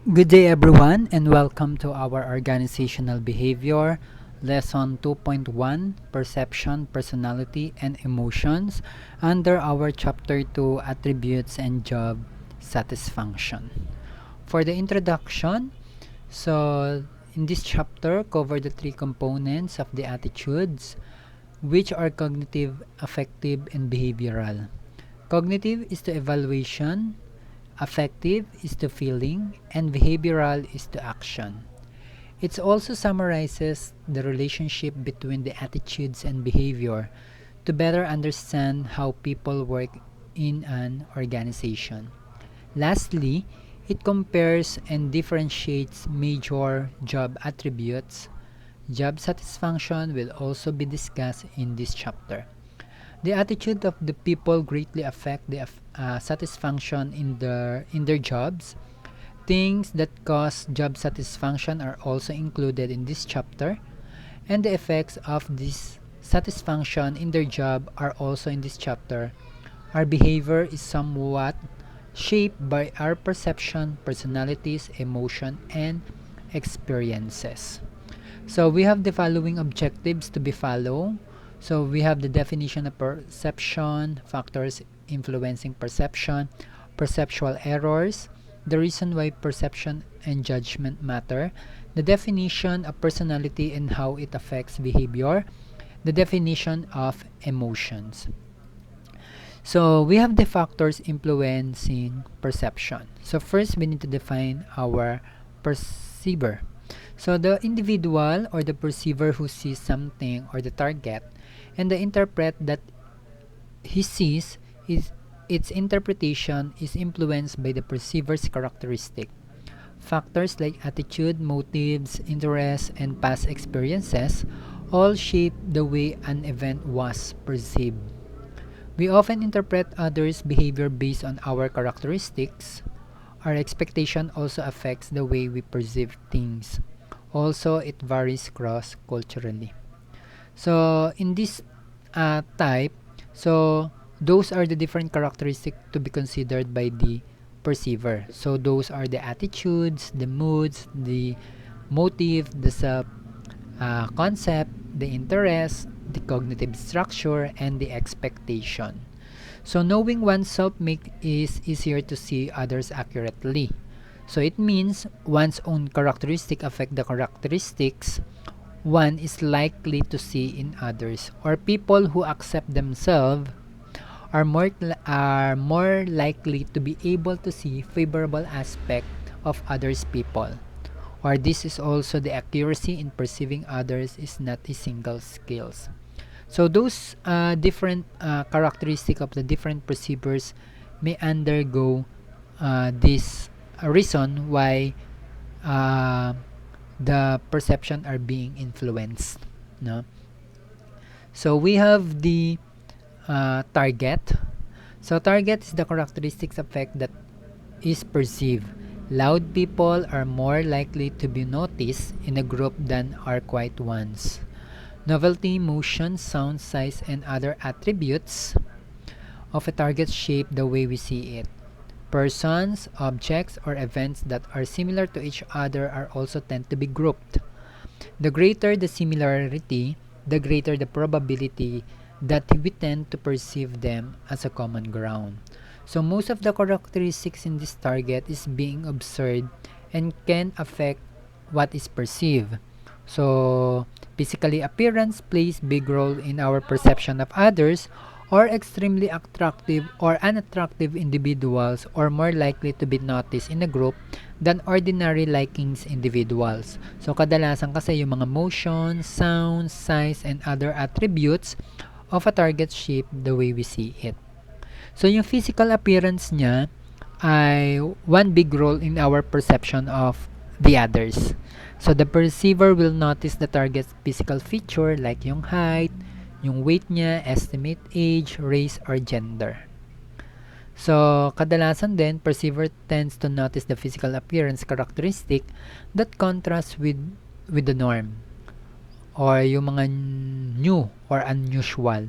Good day, everyone, and welcome to our organizational behavior lesson 2.1 Perception, Personality, and Emotions under our chapter 2 Attributes and Job Satisfaction. For the introduction, in this chapter cover the three components of the attitudes, which are cognitive, affective, and behavioral. Cognitive is the evaluation, affective is to feeling, and behavioral is to action. It also summarizes the relationship between the attitudes and behavior to better understand how people work in an organization. Lastly, it compares and differentiates major job attributes. Job satisfaction will also be discussed in this chapter. The attitude of the people greatly affect the satisfaction in their jobs. Things that cause job satisfaction are also included in this chapter, and the effects of this satisfaction in their job are also in this chapter. Our behavior is somewhat shaped by our perception, personalities, emotion, and experiences. So we have the following objectives to be followed. So we have the definition of perception, factors influencing perception, perceptual errors, the reason why perception and judgment matter, the definition of personality and how it affects behavior, the definition of emotions. So we have the factors influencing perception. So first we need to define our perceiver. So the individual or the perceiver who sees something or the target and the interpret that he sees is its interpretation is influenced by the perceiver's characteristic. Factors like attitude, motives, interests, and past experiences all shape the way an event was perceived. We often interpret others' behavior based on our characteristics. Our expectation also affects the way we perceive things. Also, it varies cross-culturally. So, in this type, so those are the different characteristics to be considered by the perceiver. So, those are the attitudes, the moods, the motive, the concept, the interest, the cognitive structure, and the expectation. So knowing oneself make is easier to see others accurately. So it means one's own characteristic affect the characteristics one is likely to see in others, or people who accept themselves are more likely to be able to see favorable aspect of others people, or this is also the accuracy in perceiving others is not a single skills. So those different characteristic of the different perceivers may undergo this reason why uh, the perception are being influenced, no? So we have the target. So target is the characteristics effect that is perceived. Loud people are more likely to be noticed in a group than are quiet ones. Novelty, motion, sound, size, and other attributes of a target shape the way we see it. Persons, objects, or events that are similar to each other are also tend to be grouped. The greater the similarity, the greater the probability that we tend to perceive them as a common ground. So most of the characteristics in this target is being observed and can affect what is perceived. So physically appearance plays big role in our perception of others, or extremely attractive or unattractive individuals are more likely to be noticed in a group than ordinary likings individuals. So kadalasan kasi yung mga motion, sound, size, and other attributes of a target shape the way we see it. So yung physical appearance niya ay one big role in our perception of the others. So the perceiver will notice the target's physical feature like yung height, yung weight niya, estimate age, race, or gender. So, kadalasan din, perceiver tends to notice the physical appearance characteristic that contrasts with the norm, or yung mga new or unusual.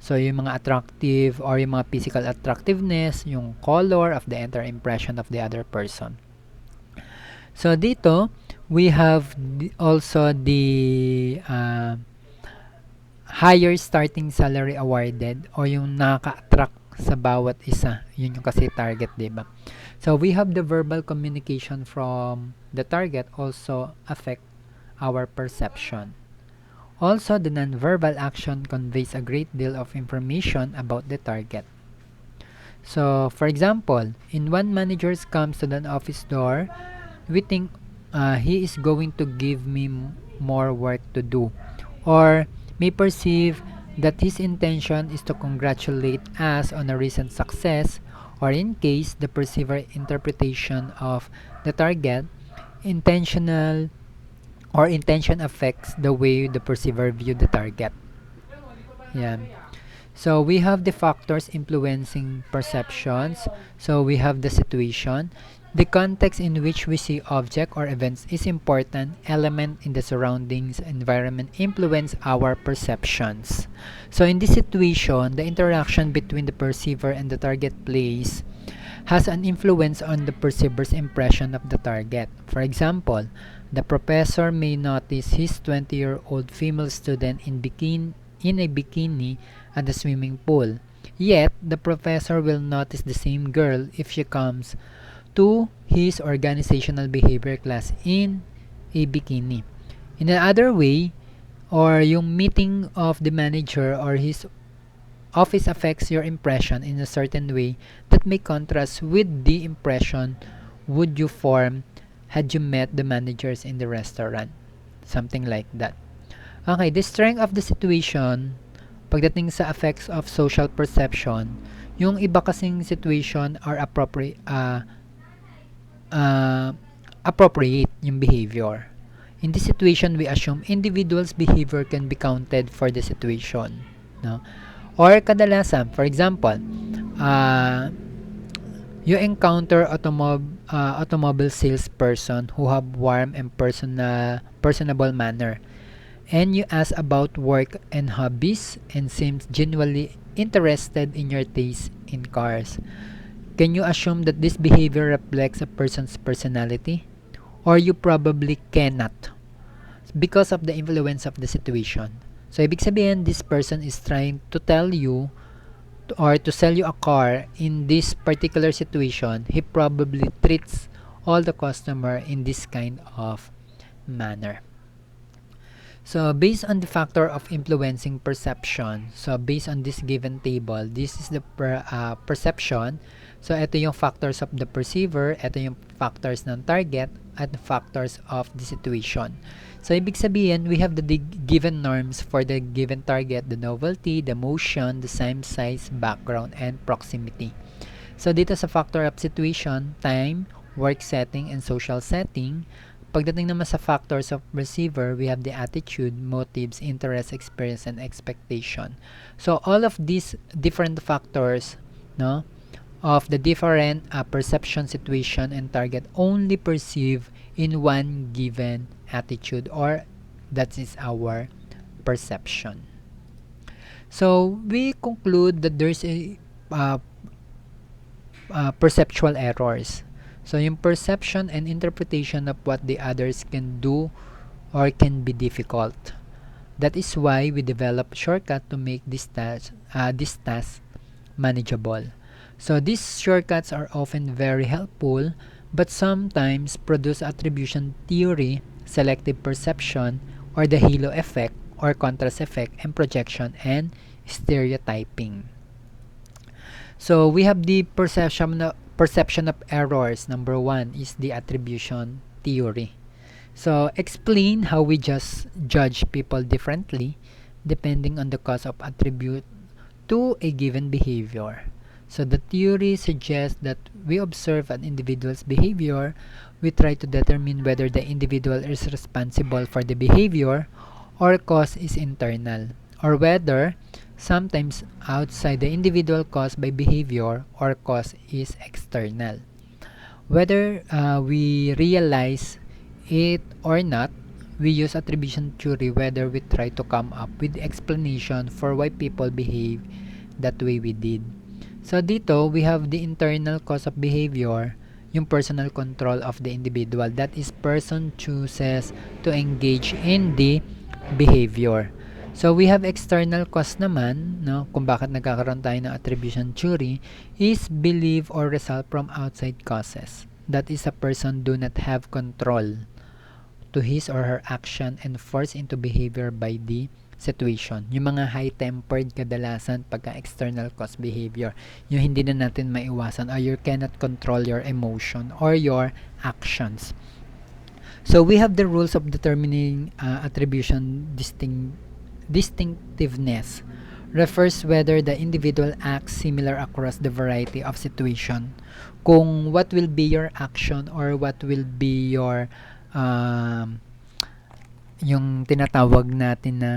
So, yung mga attractive or yung mga physical attractiveness, yung color of the entire impression of the other person. So dito, we have also the higher starting salary awarded o yung nakaka-attract sa bawat isa. Yun yung kasi target, di ba? So we have the verbal communication from the target also affect our perception. Also, the non-verbal action conveys a great deal of information about the target. So, for example, in one manager comes to the office door, we think he is going to give me more work to do, or may perceive that his intention is to congratulate us on a recent success, or in case the perceiver interpretation of the target, intentional or intention affects the way the perceiver view the target. Yeah. So we have the factors influencing perceptions. So we have the situation. The context in which we see object or events is important element in the surroundings environment influence our perceptions. So in this situation, the interaction between the perceiver and the target place has an influence on the perceiver's impression of the target. For example, the professor may notice his 20-year-old female student in a bikini at the swimming pool. Yet, the professor will notice the same girl if she comes to his organizational behavior class in a bikini. In another way, or yung meeting of the manager or his office affects your impression in a certain way that may contrast with the impression would you form had you met the managers in the restaurant. Something like that. Okay, the strength of the situation, pagdating sa effects of social perception, yung iba kasing situation are appropriate yung behavior. In this situation, we assume individuals' behavior can be counted for the situation. No? Or kadalasan, for example, you encounter automobile salesperson who have warm and personable manner, and you ask about work and hobbies and seems genuinely interested in your taste in cars. Can you assume that this behavior reflects a person's personality? Or you probably cannot because of the influence of the situation. So, ibig sabihin, this person is trying to tell you or to sell you a car in this particular situation. He probably treats all the customer in this kind of manner. So, based on the factor of influencing perception, so based on this given table, this is the perception. So, ito yung factors of the perceiver, ito yung factors ng target, at the factors of the situation. So, ibig sabihin, we have the given norms for the given target, the novelty, the motion, the same size, background, and proximity. So, dito sa factor of situation, time, work setting, and social setting. Pagdating naman sa factors of receiver, we have the attitude, motives, interest, experience, and expectation. So, all of these different factors, no, of the different perception, situation, and target only perceive in one given attitude, or that is our perception. So, we conclude that there's a perceptual errors. So, yung perception and interpretation of what the others can do or can be difficult. That is why we develop shortcut to make this task manageable. So, these shortcuts are often very helpful, but sometimes produce attribution theory, selective perception, or the halo effect, or contrast effect, and projection, and stereotyping. So, we have the perception of errors. Number 1 is the attribution theory. So, explain how we just judge people differently depending on the cause of attribute to a given behavior. So, the theory suggests that we observe an individual's behavior, we try to determine whether the individual is responsible for the behavior or cause is internal, or whether sometimes outside the individual caused by behavior or cause is external. Whether we realize it or not, we use attribution theory whether we try to come up with explanation for why people behave that way we did. So dito, we have the internal cause of behavior yung personal control of the individual. That is, person chooses to engage in the behavior. So we have external cause naman, no, kung bakit nagkakaroon tayo ng attribution theory, is belief or result from outside causes. That is, a person do not have control to his or her action and forced into behavior by the situation. Yung mga high-tempered kadalasan pagka external cause behavior, yung hindi na natin maiwasan, or you cannot control your emotion or your actions. So we have the rules of determining attribution distinctiveness. Refers whether the individual acts similar across the variety of situation. Kung what will be your action or what will be your yung tinatawag natin na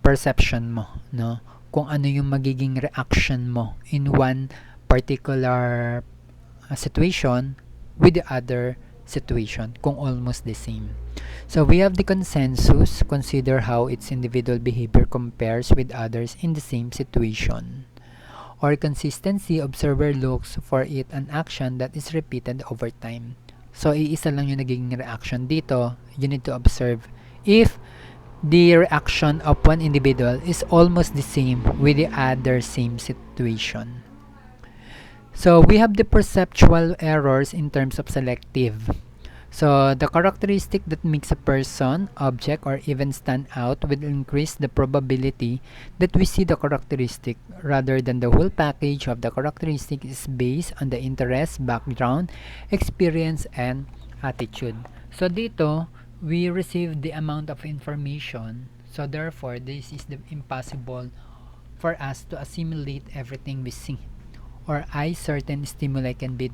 perception mo, no? Kung ano yung magiging reaction mo in one particular situation with the other situation, kung almost the same. So we have the consensus, consider how its individual behavior compares with others in the same situation. Or consistency, observer looks for it an action that is repeated over time. So iisa lang yung naging reaction dito. You need to observe if the reaction of one individual is almost the same with the other same situation. So we have the perceptual errors in terms of selective. So the characteristic that makes a person, object, or even stand out will increase the probability that we see the characteristic rather than the whole package of the characteristic is based on the interest, background, experience, and attitude. So dito, we receive the amount of information. So therefore, this is the impossible for us to assimilate everything we see, or certain stimuli can be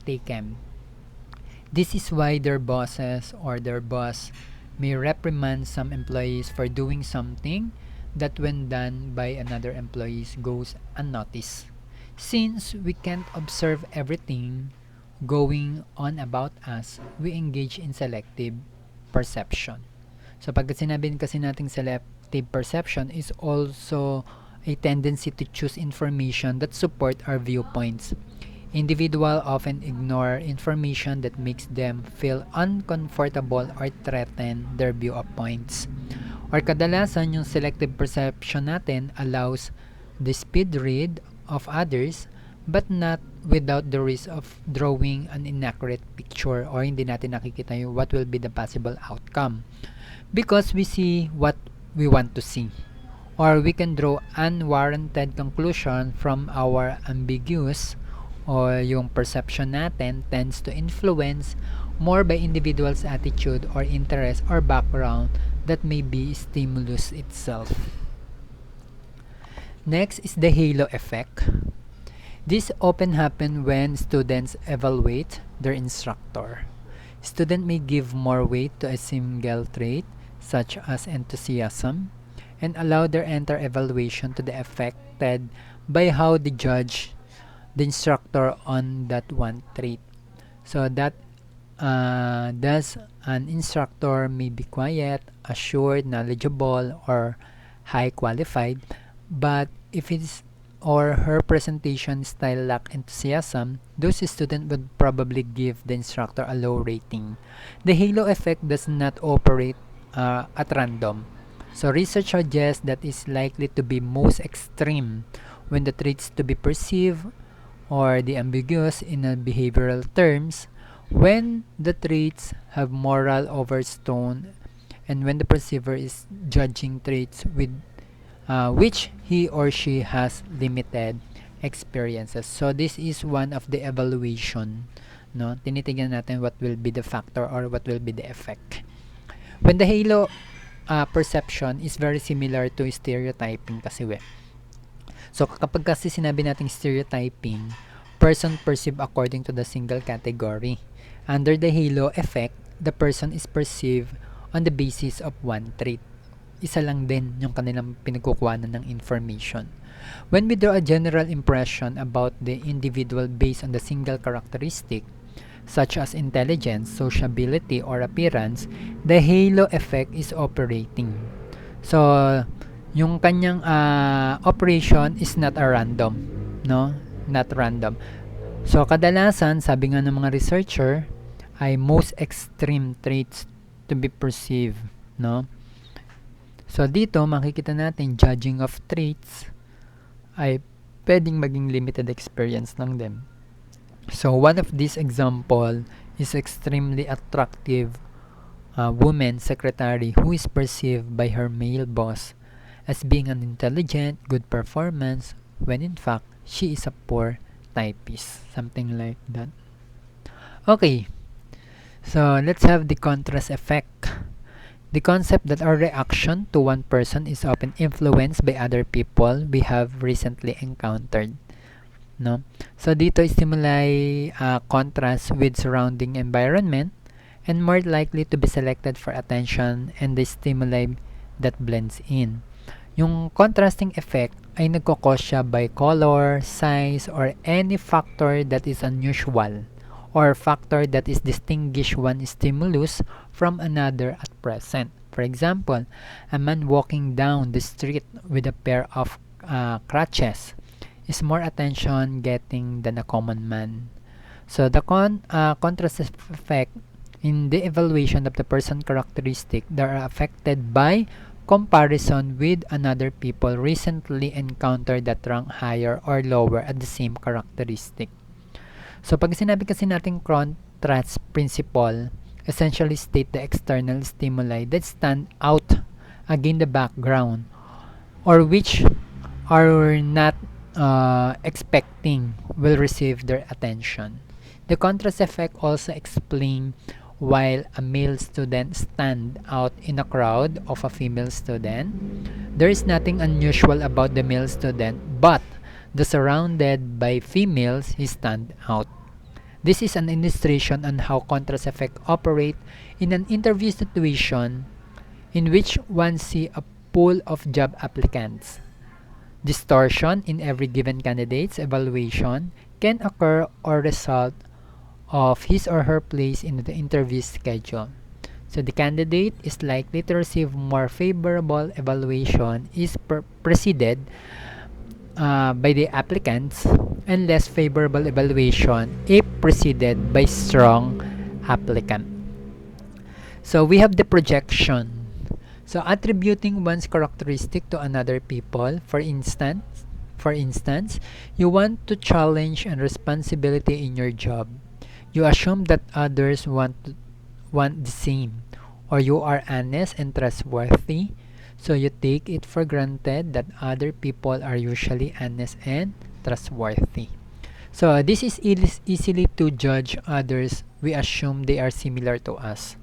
taken. This is why their bosses or their boss may reprimand some employees for doing something that when done by another employees goes unnoticed. Since we can't observe everything going on about us, we engage in selective perception. So pag sinabi kasi nating selective perception is also a tendency to choose information that support our viewpoints. Individuals often ignore information that makes them feel uncomfortable or threaten their viewpoints. Or kadalasan yung selective perception natin allows the speed read of others but not without the risk of drawing an inaccurate picture, or hindi natin nakikita yung what will be the possible outcome because we see what we want to see, or we can draw unwarranted conclusion from our ambiguous, or yung perception natin tends to influence more by individual's attitude or interest or background that may be stimulus itself. Next is the halo effect. This often happens when students evaluate their instructor. Student may give more weight to a single trait, such as enthusiasm, and allow their entire evaluation to be affected by how they judge the instructor on that one trait. So that thus an instructor may be quiet, assured, knowledgeable, or high qualified, but if his or her presentation style lack enthusiasm, those students would probably give the instructor a low rating. The halo effect does not operate at random. So research suggests that is likely to be most extreme when the traits to be perceived or the ambiguous in a behavioral terms, when the traits have moral overtone, and when the perceiver is judging traits with which he or she has limited experiences. So this is one of the evaluation, no? Tinitingnan natin what will be the factor or what will be the effect. When the halo perception is very similar to stereotyping kasi we. So kapag kasi sinabi nating stereotyping, person perceived according to the single category. Under the halo effect, the person is perceived on the basis of one trait. Isa lang din yung kanilang pinagkukuhanan ng information. When we draw a general impression about the individual based on the single characteristic, such as intelligence, sociability, or appearance, the halo effect is operating. So, yung kanyang operation is not a random, no? Not random. So, kadalasan, sabi nga ng mga researcher, ay most extreme traits to be perceived, no? So, dito, makikita natin, judging of traits ay pwedeng maging limited experience lang din. So, one of these example is extremely attractive woman secretary who is perceived by her male boss as being an intelligent, good performance, when in fact, she is a poor typist. Something like that. Okay, so let's have the contrast effect. The concept that our reaction to one person is often influenced by other people we have recently encountered. No? So dito stimuli contrast with surrounding environment and more likely to be selected for attention and the stimuli that blends in. Yung contrasting effect ay nagkakos siya by color, size, or any factor that is unusual or factor that is distinguish one stimulus from another at present. For example, a man walking down the street with a pair of crutches is more attention getting than a common man. So the contrast effect in the evaluation of the person characteristic that are affected by comparison with another people recently encountered that rank higher or lower at the same characteristic. So pag sinabi kasi natin contrast principle, essentially state the external stimuli that stand out against the background or which are not expecting will receive their attention. The contrast effect also explain while a male student stand out in a crowd of a female student, there is nothing unusual about the male student, but the surrounded by females he stand out. This is an illustration on how contrast effect operate in an interview situation in which one see a pool of job applicants. Distortion in every given candidate's evaluation can occur or result of his or her place in the interview schedule. So the candidate is likely to receive more favorable evaluation is preceded by the applicants and less favorable evaluation if preceded by strong applicant. So we have the projection. So attributing one's characteristic to another people, for instance, you want to challenge and responsibility in your job. You assume that others want the same, or you are honest and trustworthy, so you take it for granted that other people are usually honest and trustworthy. So this is easily to judge others. We assume they are similar to us.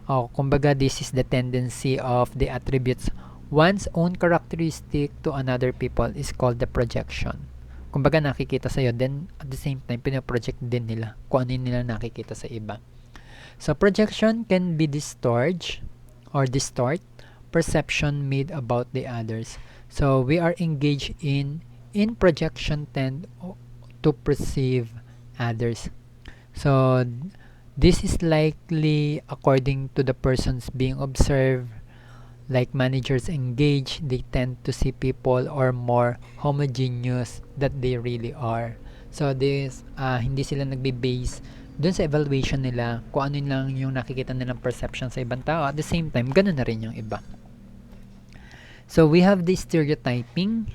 Kumbaga, this is the tendency of the attributes one's own characteristic to another people is called the projection. Kumbaga, nakikita sa'yo, then at the same time, pinaproject din nila kung ano nila nakikita sa iba. So, projection can be distort perception made about the others. So, we are engaged in projection tend to perceive others. So, this is likely according to the persons being observed. Like managers engage, they tend to see people or more homogeneous that they really are. So this hindi sila nagbe-base dun sa evaluation nila kung ano lang yung nakikita nilang perception sa ibang tao. At the same time, ganun na rin yung iba. So we have the stereotyping.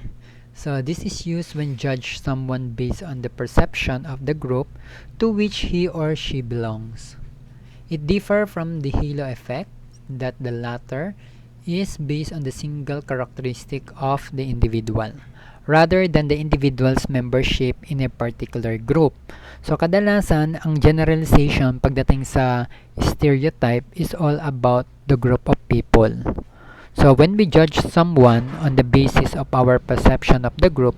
So this is used when judge someone based on the perception of the group to which he or she belongs. It differs from the halo effect that the latter is based on the single characteristic of the individual rather than the individual's membership in a particular group. So kadalasan, ang generalization pagdating sa stereotype is all about the group of people. So when we judge someone on the basis of our perception of the group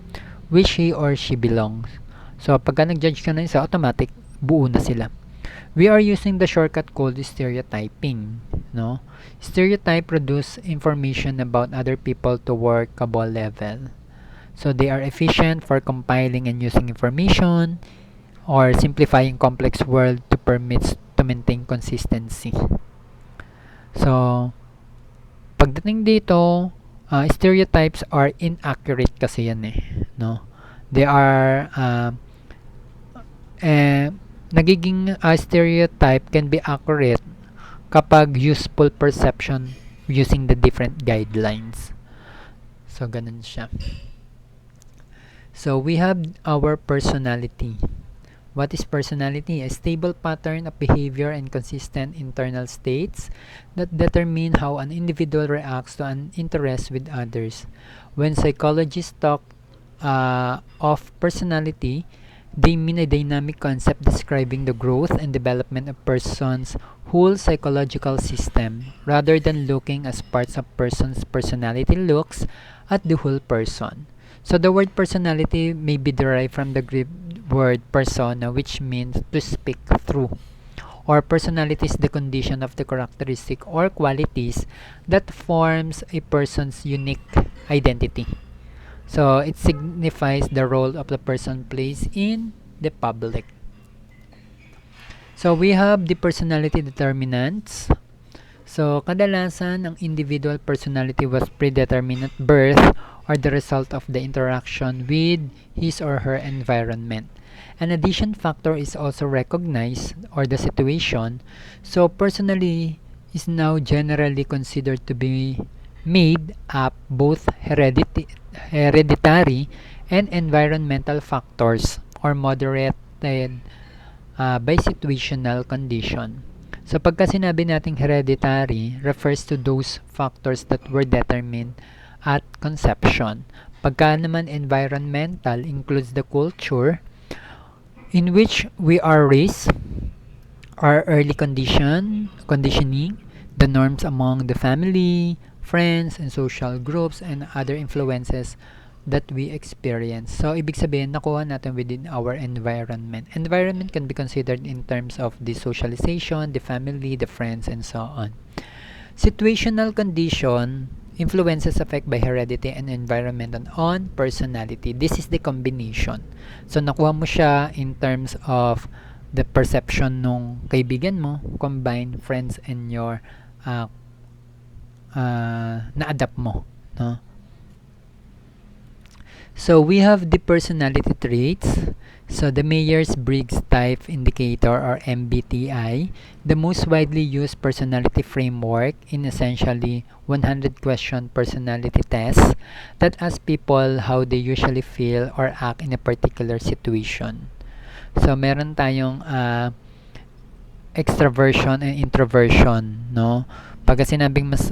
which he or she belongs. So pagka nag-judge ka na isa, automatic buo na sila. We are using the shortcut called stereotyping. No? Stereotype produce information about other people to workable level. So they are efficient for compiling and using information or simplifying complex world to permit to maintain consistency. So pagdating dito, stereotypes are inaccurate kasi yan no? They are eh, nagiging stereotype can be accurate kapag useful perception using the different guidelines. So, ganun siya. So, we have our personality. What is personality? A stable pattern of behavior and consistent internal states that determine how an individual reacts to an interest with others. When psychologists talk of personality, they mean a dynamic concept describing the growth and development of person's whole psychological system, rather than looking as parts of person's personality looks at the whole person. So the word personality may be derived from the Greek word persona, which means to speak through. Or personality is the condition of the characteristic or qualities that forms a person's unique identity. So it signifies the role of the person plays in the public. So we have the personality determinants. So kadalasan ang individual personality was predetermined at birth or the result of the interaction with his or her environment. An addition factor is also recognized, or the situation. So personality is now generally considered to be made up both hereditary and environmental factors, or moderated by situational condition. So pagka sinabi nating hereditary, refers to those factors that were determined at conception. Pagka naman environmental, includes the culture in which we are raised, our early conditioning, the norms among the family, friends, and social groups, and other influences that we experience. So, ibig sabihin, nakuha natin within our environment. Environment can be considered in terms of the socialization, the family, the friends, and so on. Situational condition influences affect by heredity and environment on personality. This is the combination. So, nakuha mo siya in terms of the perception nung kaibigan mo, combine friends and your na-adapt mo. No? So we have the personality traits. So the Myers-Briggs Type Indicator, or MBTI, the most widely used personality framework in essentially 100 question personality tests that ask people how they usually feel or act in a particular situation. So meron tayong extraversion and introversion, no? Pagka sinabing mas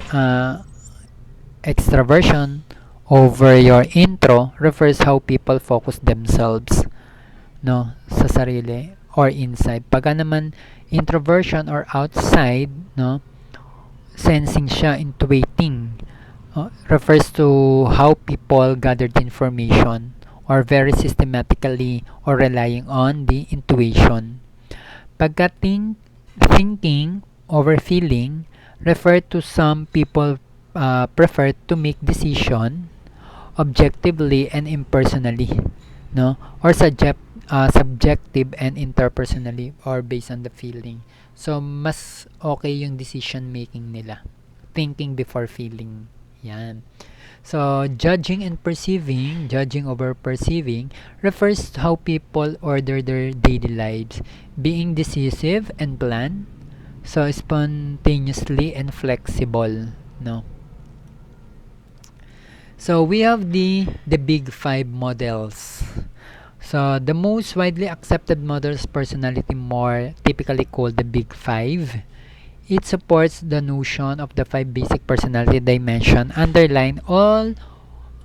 extraversion over your intro refers how people focus themselves, no, sa sarili or inside. Pagka naman introversion or outside, no, sensing siya, intuiting, refers to how people gathered information or very systematically or relying on the intuition. Pagka thinking over feeling refer to some people prefer to make decision objectively and impersonally, no, or subjective and interpersonally, or based on the feeling. So mas okay yung decision making nila, thinking before feeling. Yan. So judging over perceiving refers to how people order their daily lives, being decisive and planned, so spontaneously and flexible, no. So we have the big five models. So the most widely accepted models personality, more typically called the big five. It supports the notion of the five basic personality dimension, underline all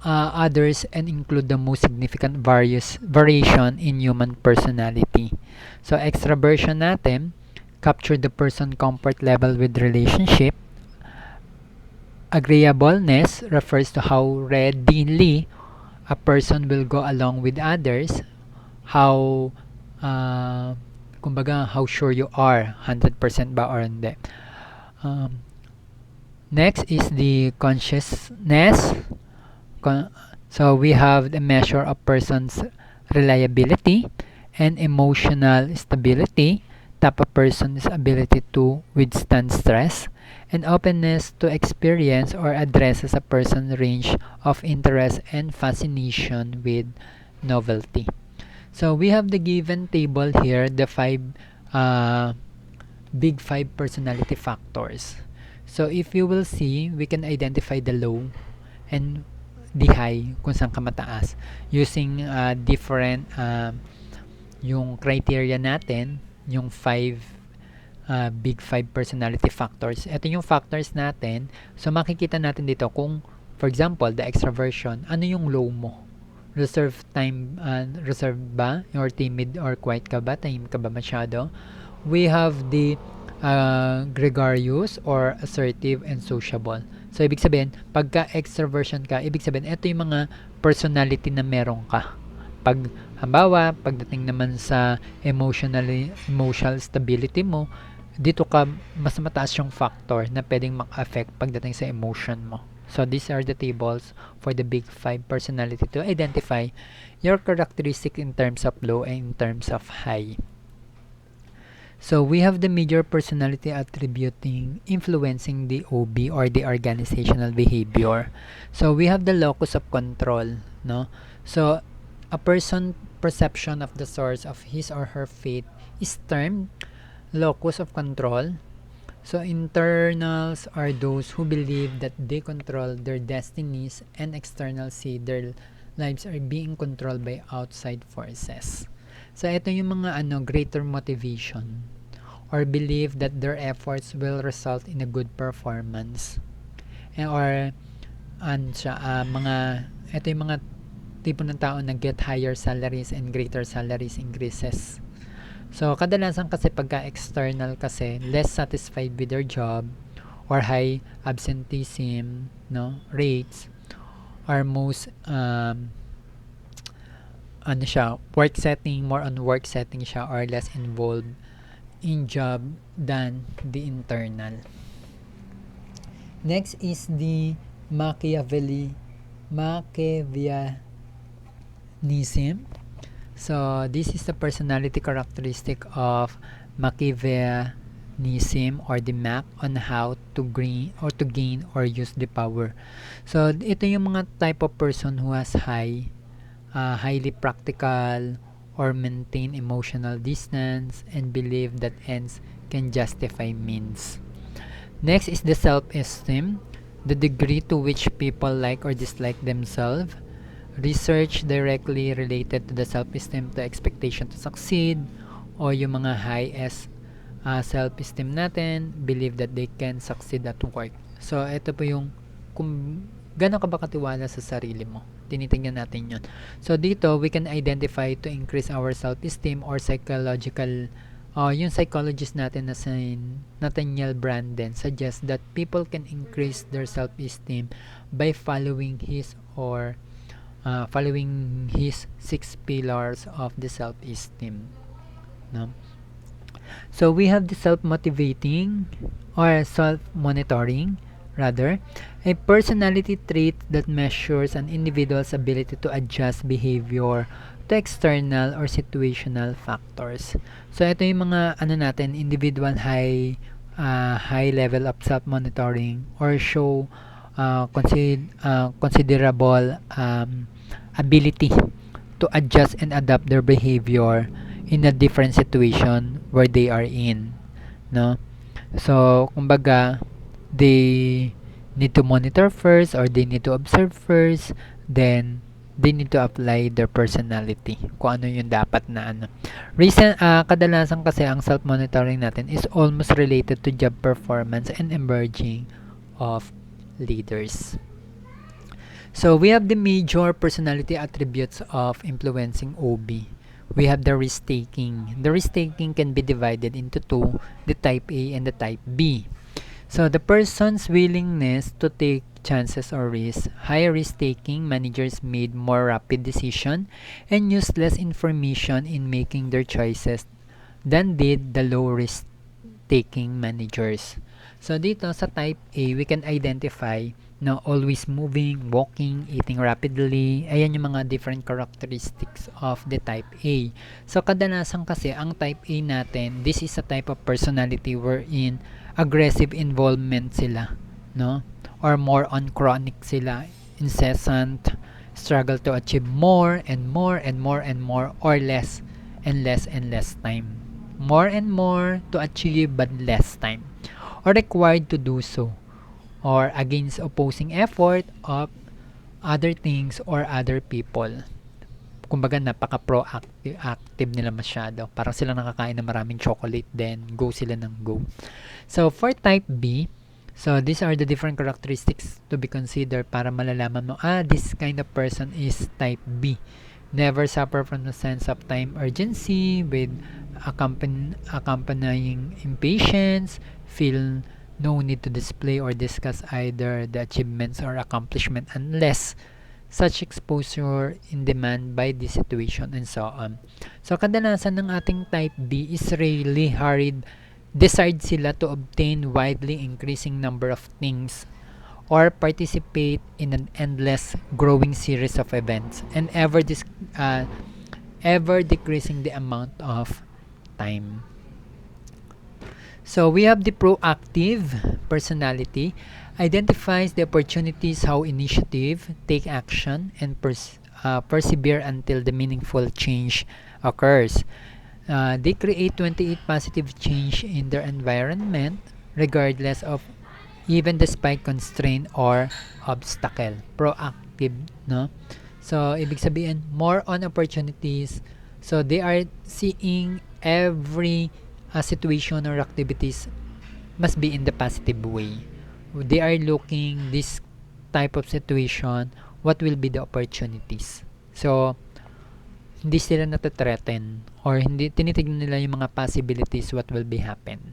others, and include the most significant variation in human personality. So extraversion natin, capture the person comfort level with relationship. Agreeableness refers to how readily a person will go along with others, how kumbaga how sure you are, 100% ba or hindi. Next is the consciousness. So we have the measure of person's reliability and emotional stability, tap a person's ability to withstand stress, and openness to experience or addresses a person's range of interest and fascination with novelty. So we have the given table here, the big five personality factors. So if you will see, we can identify the low and the high kung saan ka mataas using different yung criteria natin, yung big five personality factors. Ito yung factors natin. So makikita natin dito kung, for example, the extroversion, ano yung low mo? Reserve ba? Or timid or quiet ka ba? Tahimik ka ba masyado? We have the gregarious or assertive and sociable. So, ibig sabihin, pagka extroversion ka, ibig sabihin, ito yung mga personality na meron ka. Pag, halimbawa, pagdating naman sa emotional stability mo, dito ka, mas mataas yung factor na pwedeng mag-affect pagdating sa emotion mo. So, these are the tables for the big five personality to identify your characteristic in terms of low and in terms of high. So we have the major personality attributing influencing the OB or the organizational behavior. So we have the locus of control, no? So a person perception of the source of his or her fate is termed locus of control. So internals are those who believe that they control their destinies, and externals see their lives are being controlled by outside forces. So ito yung mga greater motivation or believe that their efforts will result in a good performance. Or ito yung mga tipo ng tao na get higher salaries and greater salaries increases. So kadalasan kasi pagka external kasi less satisfied with their job or high absenteeism, no, rates are most work setting, more on work setting siya or less involved in job than the internal. Next is the Machiavellianism. So this is the personality characteristic of Machiavellianism or the Mac on how to gain or use the power. So ito yung mga type of person who has highly practical or maintain emotional distance and believe that ends can justify means. Next is the self-esteem, the degree to which people like or dislike themselves. Research directly related to the self-esteem to expectation to succeed, o yung mga highest self-esteem natin, believe that they can succeed at work. So, ito po yung kung gano'n ka ba katiwala sa sarili mo. Tinitingnan natin yun. So, dito, we can identify to increase our self-esteem or psychological, yung psychologist natin na si Nathaniel Branden suggests that people can increase their self-esteem by following his 6 pillars of the self-esteem. No? So, we have the self-motivating or self-monitoring, rather, a personality trait that measures an individual's ability to adjust behavior to external or situational factors. So ito yung mga individual high level of self-monitoring or show considerable ability to adjust and adapt their behavior in a different situation where they are in, no? So kumbaga, they need to monitor first or they need to observe first, then they need to apply their personality kung ano yung dapat na kadalasan kasi ang self-monitoring natin is almost related to job performance and emerging of leaders. So we have the major personality attributes of influencing OB. We have the risk-taking. The risk-taking can be divided into two, the type A and the type B. So the person's willingness to take chances or risks. High risk-taking managers made more rapid decision and used less information in making their choices than did the low risk-taking managers. So dito sa type A, we can identify na always moving, walking, eating rapidly. Ayan yung mga different characteristics of the type A. So kadalasan kasi ang type A natin, this is a type of personality wherein aggressive involvement sila, no? Or more on chronic sila, incessant, struggle to achieve more and more and more and more, or less and less and less time. More and more to achieve but less time, or required to do so, or against opposing effort of other things or other people. Kumbaga napaka-proactive active nila masyado. Parang sila nakakain ng maraming chocolate, then go sila ng go. So for type B, so these are the different characteristics to be considered para malalaman mo, this kind of person is type B. Never suffer from the sense of time urgency with accompanying impatience, feel no need to display or discuss either the achievements or accomplishment unless such exposure in demand by the situation, and so on. So kadalasan ng ating type B is really hurried, desired sila to obtain widely increasing number of things or participate in an endless growing series of events, and ever decreasing the amount of time. So we have the proactive personality, identifies the opportunities, how initiative, take action, and persevere until the meaningful change occurs. They create 28 positive change in their environment regardless of, even despite constraint or obstacle. Proactive, no? So ibig sabihin, more on opportunities. So they are seeing every situation or activities must be in the positive way. They are looking this type of situation, what will be the opportunities. So hindi sila natathreaten, or hindi tinitignan nila yung mga possibilities, what will be happen.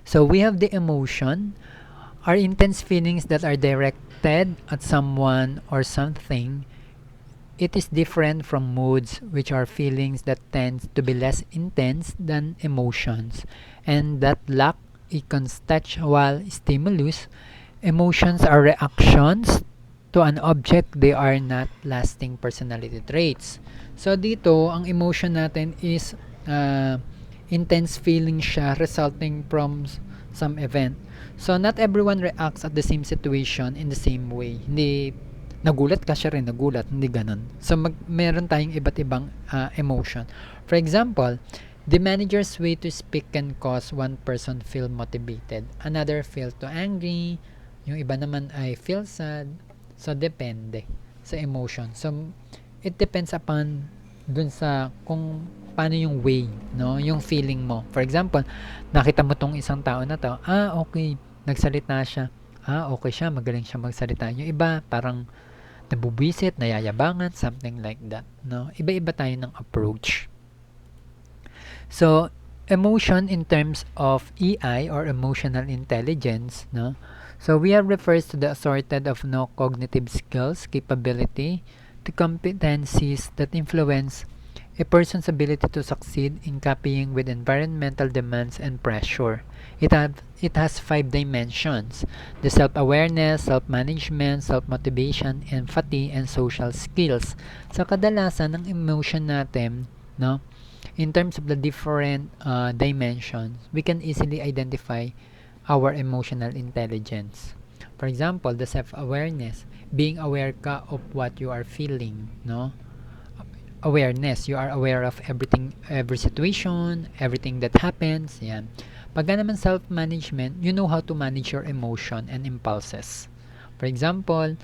So we have the emotion, are intense feelings that are directed at someone or something. It is different from moods, which are feelings that tend to be less intense than emotions and that lack a contextual stimulus. Emotions are reactions to an object, they are not lasting personality traits. So dito, ang emotion natin is intense feeling siya resulting from some event. So not everyone reacts at the same situation in the same way. Hindi nagulat ka, siya rin nagulat, hindi ganun. So meron tayong iba't ibang emotion. For example, the manager's way to speak can cause one person feel motivated, another feel too angry, yung iba naman ay feel sad. So depende sa emotion. So it depends upon dun sa kung paano yung way, no, yung feeling mo. For example, nakita mo tong isang tao na to, okay, nagsalita siya, okay siya, magaling siya magsalita. Yung iba parang nabubwisit, nayayabangan, something like that, no? Iba-iba tayo ng approach. So emotion in terms of EI or emotional intelligence, no? So we have refers to the assorted of no cognitive skills, capability, to competencies that influence a person's ability to succeed in copying with environmental demands and pressure. It has 5 dimensions: the self-awareness, self-management, self-motivation, empathy, and social skills. So kadalasan ng emotion natin, no, in terms of the different dimensions, we can easily identify our emotional intelligence. For example, the self-awareness, being aware ka of what you are feeling, no? Awareness, you are aware of everything, every situation, everything that happens, yan. Pagka naman self-management, you know how to manage your emotion and impulses. For example,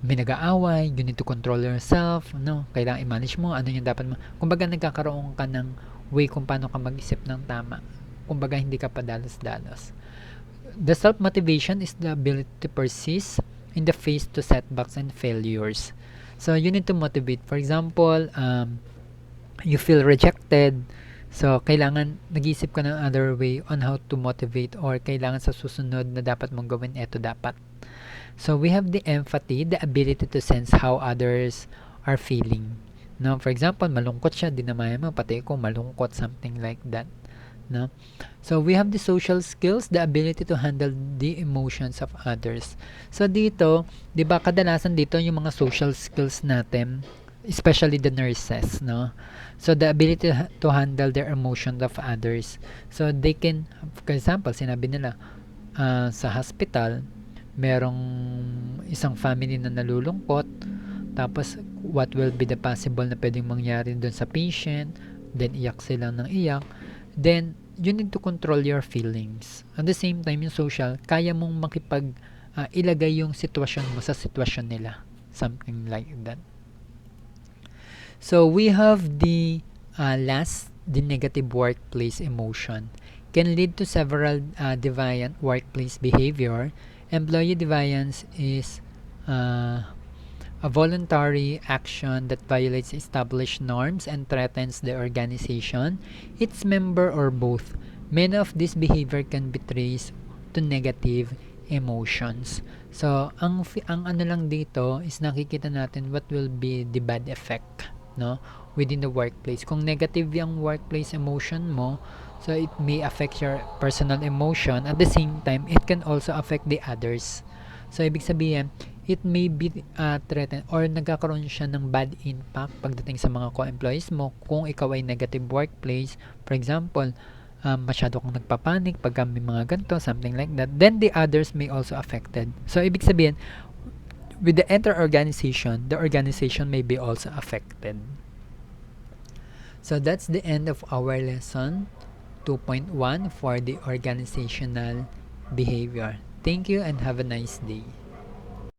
may nag-aaway, you need to control yourself, no? Kailangan i-manage mo, ano yung dapat mo. Kumbaga nagkakaroon ka ng way kung paano ka mag-isip ng tama. Kumbaga hindi ka padalos-dalos. The self-motivation is the ability to persist in the face to setbacks and failures. So you need to motivate. For example, you feel rejected. So kailangan nag-isip ka ng other way on how to motivate, or kailangan sa susunod na dapat mong gawin, eto dapat. So we have the empathy, the ability to sense how others are feeling. No, for example, malungkot siya, dinamaya mo, pati ako malungkot, something like that. No? So we have the social skills, the ability to handle the emotions of others. So dito, 'di ba kadalasan dito yung mga social skills natin, especially the nurses, no? So the ability to handle their emotions of others. So they can, for example, sinabi nila sa hospital, merong isang family na nalulungkot, tapos what will be the possible na pwedeng mangyari doon sa patient, then iyak sila ng iyak, then you need to control your feelings. At the same time, yung social, kaya mong ilagay yung sitwasyon mo sa sitwasyon nila. Something like that. So we have the the negative workplace emotion. Can lead to several deviant workplace behavior. Employee deviance is a voluntary action that violates established norms and threatens the organization, its member, or both. Many of this behavior can be traced to negative emotions. So, ang ano lang dito is nakikita natin what will be the bad effect, no, within the workplace. Kung negative yung workplace emotion mo, so it may affect your personal emotion. At the same time, it can also affect the others. So, ibig sabihin, it may be threatened or nagkakaroon siya ng bad impact pagdating sa mga co-employees mo kung ikaw ay negative workplace. For example, masyado kang nagpapanik pagka may mga ganito, something like that, then the others may also affected. So, ibig sabihin, with the entire organization, the organization may be also affected. So, that's the end of our lesson 2.1 for the organizational behavior. Thank you and have a nice day.